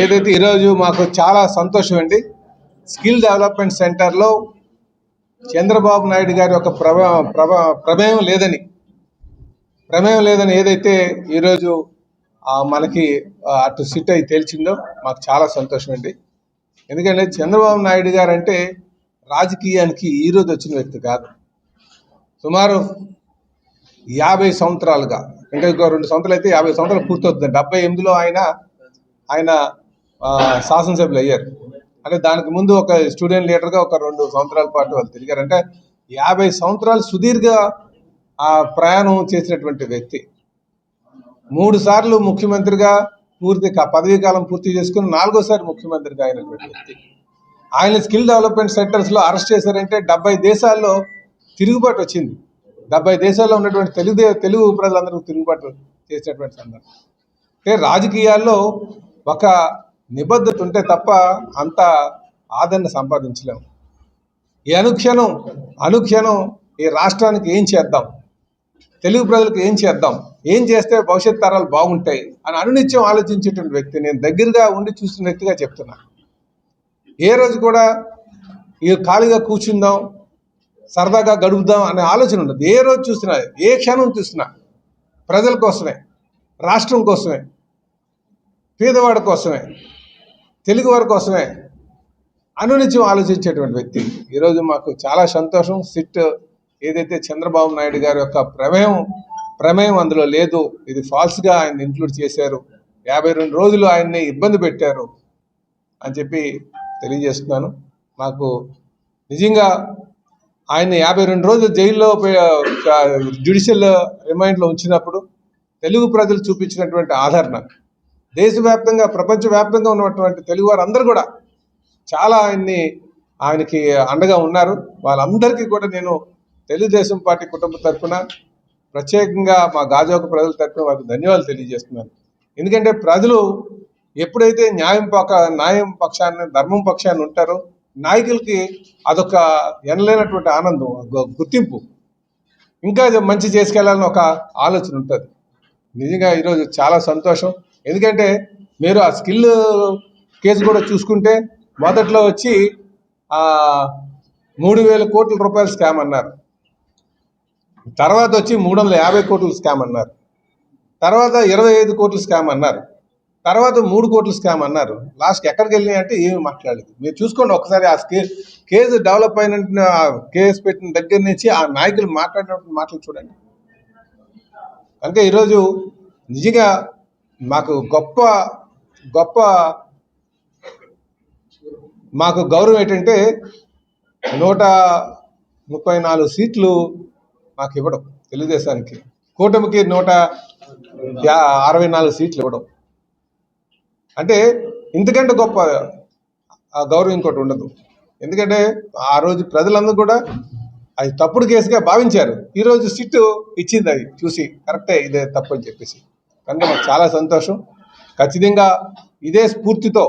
ఏదైతే ఈరోజు మాకు చాలా సంతోషం అండి. స్కిల్ డెవలప్మెంట్ సెంటర్లో చంద్రబాబు నాయుడు గారి యొక్క ప్రమేయం లేదని ఏదైతే ఈరోజు మనకి అటు సిట్ అయి తేల్చిందో మాకు చాలా సంతోషం అండి. ఎందుకంటే చంద్రబాబు నాయుడు గారు అంటే రాజకీయానికి ఈరోజు వచ్చిన వ్యక్తి కాదు. సుమారు 50 సంవత్సరాలుగా, అంటే ఇంకో 2 సంవత్సరాలు అయితే 50 సంవత్సరాలు పూర్తవుతుంది. 78లో ఆయన శాసనసభ్యులు అయ్యారు. అంటే దానికి ముందు ఒక స్టూడెంట్ లీడర్గా ఒక 2 సంవత్సరాల పాటు వాళ్ళు తిరిగారు. అంటే 50 సంవత్సరాలు సుదీర్ఘ ప్రయాణం చేసినటువంటి వ్యక్తి. 3 సార్లు ముఖ్యమంత్రిగా పదవీ కాలం పూర్తి చేసుకుని 4వసారి ముఖ్యమంత్రిగా అయినటువంటి వ్యక్తి. ఆయన స్కిల్ డెవలప్మెంట్ సెంటర్స్లో అరెస్ట్ చేశారంటే 70 దేశాల్లో తిరుగుబాటు వచ్చింది. 70 దేశాల్లో ఉన్నటువంటి తెలుగు ప్రజలందరూ తిరుగుబాటు చేసినటువంటి సందర్భం. అంటే రాజకీయాల్లో ఒక నిబద్ధత ఉంటే తప్ప అంత ఆదరణ సంపాదించలేము. ఈ అనుక్షణం ఈ రాష్ట్రానికి ఏం చేద్దాం, తెలుగు ప్రజలకు ఏం చేద్దాం, ఏం చేస్తే భవిష్యత్ తరాలు బాగుంటాయి అని అనునిత్యం ఆలోచించేటువంటి వ్యక్తి. నేను దగ్గరగా ఉండి చూసిన వ్యక్తిగా చెప్తున్నా. ఏ రోజు కూడా ఈ ఖాళీగా కూర్చుందాం, సరదాగా గడుపుదాం అనే ఆలోచన ఉండదు. ఏ రోజు చూసినా, ఏ క్షణం చూసినా ప్రజల కోసమే, రాష్ట్రం కోసమే, పేదవాడి కోసమే, తెలుగువారి కోసమే అనునిత్యం ఆలోచించేటువంటి వ్యక్తి. ఈరోజు మాకు చాలా సంతోషం. సిట్ ఏదైతే చంద్రబాబు నాయుడు గారి యొక్క ప్రమేయం అందులో లేదు, ఇది ఫాల్స్గా ఆయన ఇంక్లూడ్ చేశారు, 52 రోజులు ఆయన్ని ఇబ్బంది పెట్టారు అని చెప్పి తెలియజేస్తున్నాను. మాకు నిజంగా ఆయన 52 రోజులు జైల్లో జ్యుడిషియల్ రిమైండ్లో ఉంచినప్పుడు తెలుగు ప్రజలు చూపించినటువంటి ఆదరణ, దేశవ్యాప్తంగా ప్రపంచవ్యాప్తంగా ఉన్నటువంటి తెలుగు వారు అందరూ కూడా చాలా ఆయనకి అండగా ఉన్నారు. వాళ్ళందరికీ కూడా నేను తెలుగుదేశం పార్టీ కుటుంబ తరఫున, ప్రత్యేకంగా మా గాజోక ప్రజల తరఫున వారికి ధన్యవాదాలు తెలియజేస్తున్నాను. ఎందుకంటే ప్రజలు ఎప్పుడైతే న్యాయం పక్షాన్ని, ధర్మం పక్షాన్ని ఉంటారో నాయకులకి అదొక ఎనలేనటువంటి ఆనందం, గుర్తింపు, ఇంకా మంచి చేసుకెళ్లాలని ఒక ఆలోచన ఉంటుంది. నిజంగా ఈరోజు చాలా సంతోషం. ఎందుకంటే మీరు ఆ స్కిల్ కేసు కూడా చూసుకుంటే మొదట్లో వచ్చి 3,000 కోట్ల రూపాయల స్కామ్ అన్నారు, తర్వాత వచ్చి 350 కోట్ల స్కామ్ అన్నారు, తర్వాత 25 కోట్ల స్కామ్ అన్నారు, తర్వాత 3 కోట్ల స్కామ్ అన్నారు. లాస్ట్కి ఎక్కడికి వెళ్ళినాయి అంటే ఏమి మాట్లాడలేదు. మీరు చూసుకోండి ఒకసారి ఆ కేసు డెవలప్ అయిన కేసు పెట్టిన దగ్గర నుంచి ఆ నాయకులు మాట్లాడినప్పుడు మాటలు చూడండి. కనుక ఈరోజు నిజంగా మాకు మాకు గౌరవం ఏంటంటే 134 సీట్లు మాకు ఇవ్వడం, తెలుగుదేశానికి, కూటమికి 164 సీట్లు ఇవ్వడం అంటే ఇంతకంటే గొప్ప గౌరవం ఇంకోటి ఉండదు. ఎందుకంటే ఆ రోజు ప్రజలందరూ కూడా అది తప్పుడు కేసుగా భావించారు. ఈరోజు సిట్ ఇచ్చింది, అది చూసి కరెక్టే, ఇదే తప్పు అని చెప్పేసి. కనుక మాకు చాలా సంతోషం. ఖచ్చితంగా ఇదే స్ఫూర్తితో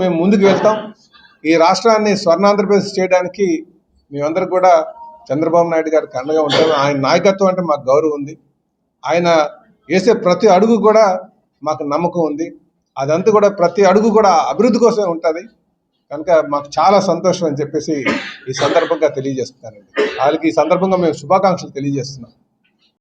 మేము ముందుకు వెళ్తాం. ఈ రాష్ట్రాన్ని స్వర్ణాంధ్రప్రదేశ్ చేయడానికి మేమందరూ కూడా చంద్రబాబు నాయుడు గారికి అండగా ఉంటాము. ఆయన నాయకత్వం అంటే మాకు గౌరవం ఉంది. ఆయన వేసే ప్రతి అడుగు కూడా మాకు నమ్మకం ఉంది. అదంతా కూడా ప్రతి అడుగు కూడా అభివృద్ధి కోసమే ఉంటుంది. కనుక మాకు చాలా సంతోషం అని చెప్పేసి ఈ సందర్భంగా తెలియజేస్తున్నానండి. వాళ్ళకి ఈ సందర్భంగా మేము శుభాకాంక్షలు తెలియజేస్తున్నాం.